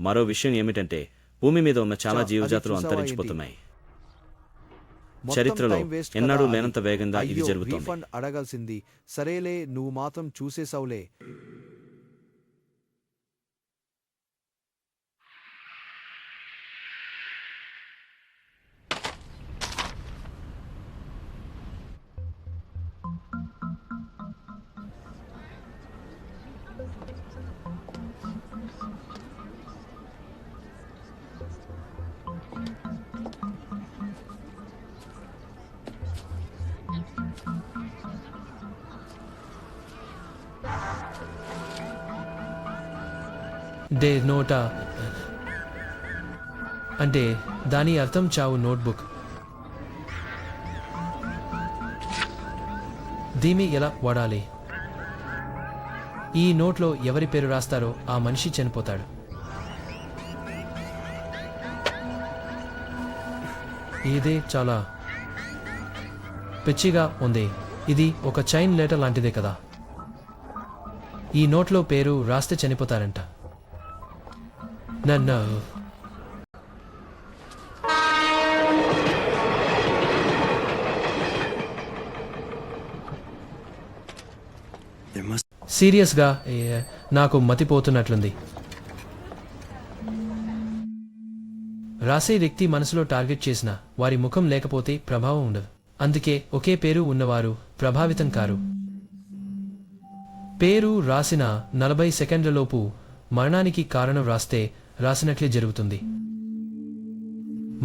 మరో విషయం ఏమిటంటే భూమి మీద ఉన్న చాలా జీవజాతులు అంతరించిపోతున్నాయి. చరిత్రలో ఎన్నడూ లేనంత వేగంగా ఇది జరుగుతోంది. రీఫండ్ అడగాల్సింది. సరేలే, నువ్వు మాత్రం చూసేసావులే. డే నోటా అంటే దాని అర్థం చావు నోట్బుక్. దీన్ని ఎలా వాడాలి? ఈ నోట్లో ఎవరి పేరు రాస్తారో ఆ మనిషి చనిపోతాడు. ఇదే చాలా పిచ్చిగా ఉంది. ఇది ఒక చైన్ లెటర్ లాంటిదే కదా. ఈ నోట్లో పేరు రాస్తే చనిపోతారంట. నన్ను సీరియస్గా నాకు మతిపోతున్నట్లుంది. రాసే వ్యక్తి మనసులో టార్గెట్ చేసిన వారి ముఖం లేకపోతే ప్రభావం ఉండదు. అందుకే ఒకే పేరు ఉన్నవారు ప్రభావితం కారు. పేరు రాసిన 40 సెకండ్లలోపు మరణానికి కారణం రాస్తే రాసినట్లే జరుగుతుంది.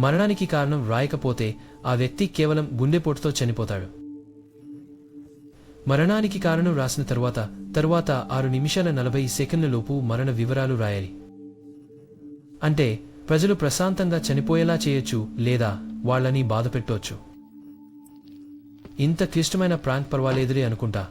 మరణానికి కారణం రాయకపోతే ఆ వ్యక్తి కేవలం గుండెపోటుతో చనిపోతాడు. మరణానికి కారణం రాసిన తరువాత 6 నిమిషాల 40 సెకండ్లలోపు మరణ వివరాలు రాయాలి. అంటే ప్రజలు ప్రశాంతంగా చనిపోయేలా చేయొచ్చు లేదా వాళ్ళని బాధపెట్టొచ్చు. ఇంత క్లిష్టమైన ప్రాంక్ పర్వాలేదులే అనుకుంటా.